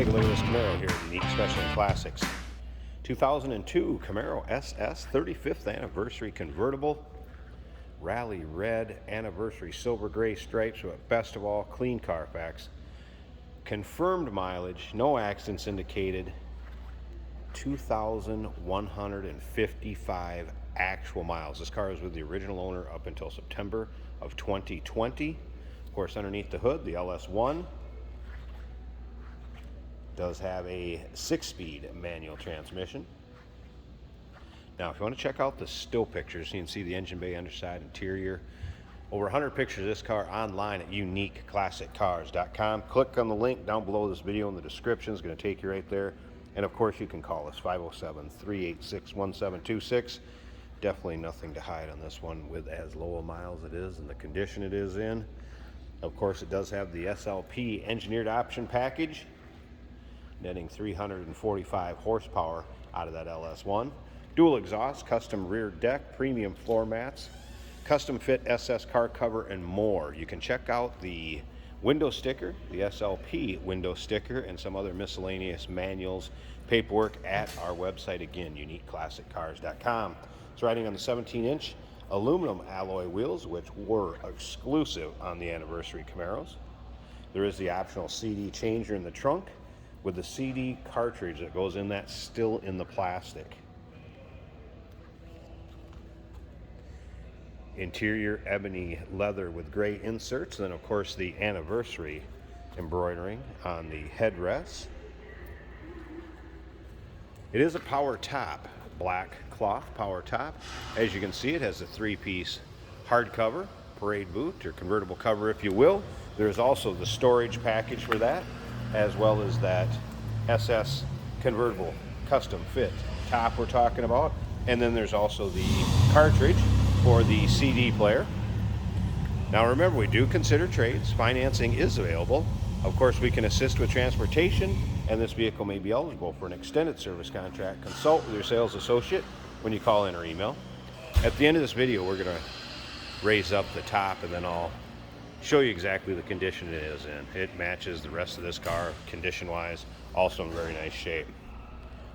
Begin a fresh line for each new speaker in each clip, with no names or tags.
take a look at this Camaro here at Unique Special and Classics. 2002 Camaro SS 35th anniversary convertible. Rally red, anniversary silver gray stripes, but best of all, clean Carfax. Confirmed mileage, no accidents indicated. 2,155 actual miles. This car was with the original owner up until September of 2020. Of course, underneath the hood, the LS1 does have a 6-speed manual transmission. Now, if you want to check out the still pictures, you can see the engine bay, underside, interior. Over 100 pictures of this car online at uniqueclassiccars.com. Click on the link down below this video in the description. It's going to take you right there. And of course, you can call us 507-386-1726. Definitely nothing to hide on this one with as low a miles it is and the condition it is in. Of course, it does have the SLP engineered option package, netting 345 horsepower out of that LS1. Dual exhaust, custom rear deck, premium floor mats, custom fit SS car cover, and more. You can check out the window sticker, the SLP window sticker, and some other miscellaneous manuals, paperwork at our website again, uniqueclassiccars.com. It's riding on the 17-inch aluminum alloy wheels, which were exclusive on the anniversary Camaros. There is the optional CD changer in the trunk with the CD cartridge that goes in that still in the plastic. Interior ebony leather with gray inserts, and then of course the anniversary embroidering on the headrests. It is a power top, black cloth power top. As you can see, it has a 3-piece hardcover, parade boot, or convertible cover if you will. There's also the storage package for that, as well as that SS convertible custom fit top we're talking about. And then there's also the cartridge for the CD player. Now remember, we do consider trades. Financing is available. Of course, we can assist with transportation, and this vehicle may be eligible for an extended service contract. Consult with your sales associate when you call in or email. At the end of this video, we're going to raise up the top, and then I'll show you exactly the condition it is in. It matches the rest of this car condition-wise, also in very nice shape.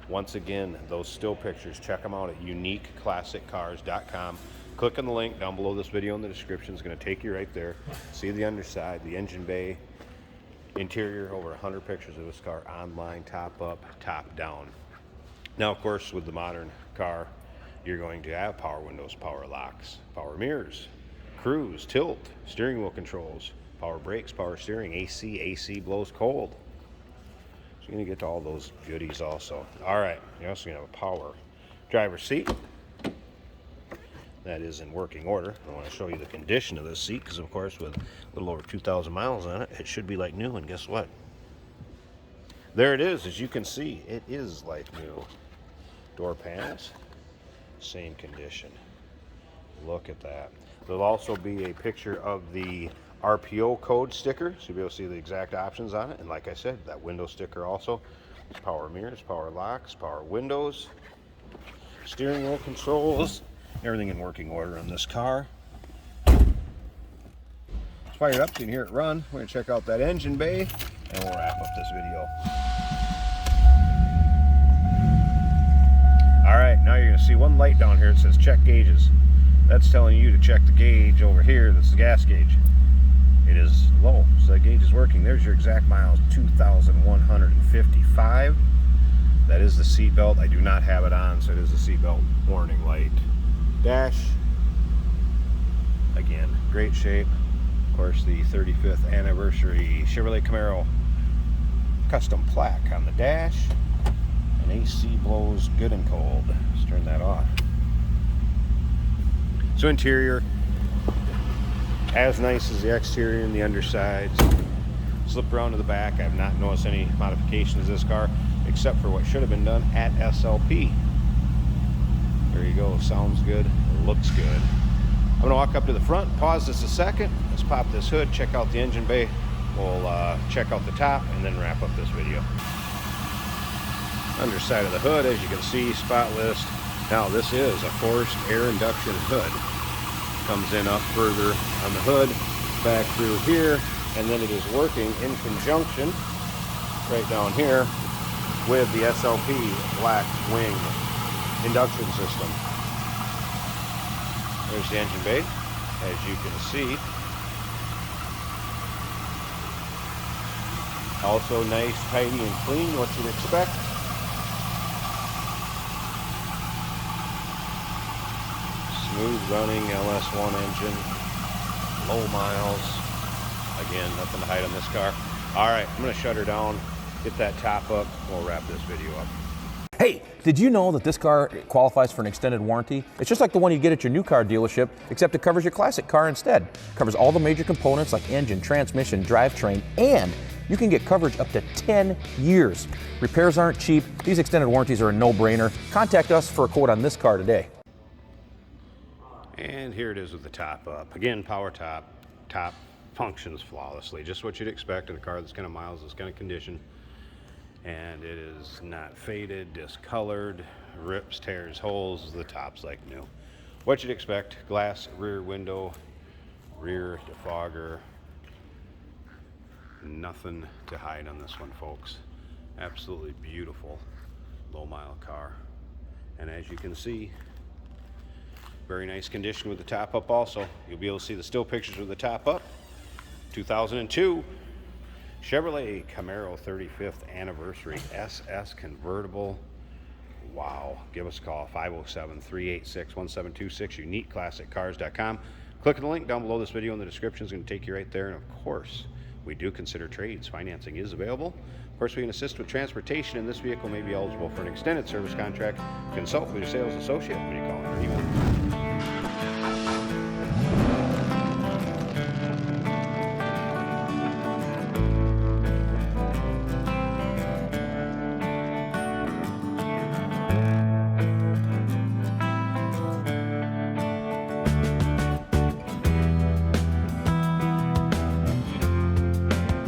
Once again, those still pictures, check them out at uniqueclassiccars.com. Click on the link down below this video in the description. It's going to take you right there. See the underside, the engine bay, interior, over 100 pictures of this car online, top up, top down. Now, of course, with the modern car, you're going to have power windows, power locks, power mirrors, cruise, tilt, steering wheel controls, power brakes, power steering, AC blows cold. So you're going to get to all those goodies also. All right, you're also going to have a power driver's seat. That is in working order. I want to show you the condition of this seat because, of course, with a little over 2,000 miles on it, it should be like new, and guess what? There it is. As you can see, it is like new. Door panels, same condition. Look at that. There'll also be a picture of the RPO code sticker, so you'll be able to see the exact options on it. And like I said, that window sticker also. There's power mirrors, power locks, power windows, steering wheel controls. Everything in working order on this car. Let's fire it up so you can hear it run. We're going to check out that engine bay, and we'll wrap up this video. Alright, now you're going to see one light down here that says check gauges. That's telling you to check the gauge over here. That's the gas gauge. It is low, so that gauge is working. There's your exact miles, 2,155. That is the seat belt. I do not have it on, so it is the seat belt warning light. Dash, again, great shape. Of course, the 35th anniversary Chevrolet Camaro custom plaque on the dash, and AC blows good and cold. Let's turn that off. So interior, as nice as the exterior and the undersides. Slip around to the back. I have not noticed any modifications to this car except for what should have been done at SLP. There you go, sounds good, looks good. I'm gonna walk up to the front, pause this a second, let's pop this hood, check out the engine bay, we'll check out the top, and then wrap up this video. Underside of the hood, as you can see, spot list. Now this is a forced air induction hood. Comes in up further on the hood, back through here, and then it is working in conjunction right down here with the SLP black wing induction system. There's the engine bay, as you can see. Also nice, tidy, and clean, what you'd expect. Smooth running LS1 engine, low miles. Again, nothing to hide on this car. All right, I'm gonna shut her down, get that top up, we'll wrap this video up.
Hey, did you know that this car qualifies for an extended warranty? It's just like the one you get at your new car dealership, except it covers your classic car instead. It covers all the major components like engine, transmission, drivetrain, and you can get coverage up to 10 years. Repairs aren't cheap. These extended warranties are a no-brainer. Contact us for a quote on this car today.
And here it is with the top up. Again, power top. Top functions flawlessly. Just what you'd expect in a car that's kind of miles, this kind of condition. And it is not faded, discolored, rips, tears, holes. The top's like new. What you'd expect: glass rear window, rear defogger. Nothing to hide on this one, folks. Absolutely beautiful low mile car. And as you can see, very nice condition with the top up also. You'll be able to see the still pictures with the top up. 2002 Chevrolet Camaro 35th anniversary SS convertible. Wow. Give us a call, 507-386-1726, uniqueclassiccars.com. Click on the link down below this video in the description. It's going to take you right there. And of course, we do consider trades. Financing is available. Of course, we can assist with transportation, and this vehicle may be eligible for an extended service contract. Consult with your sales associate when you call or email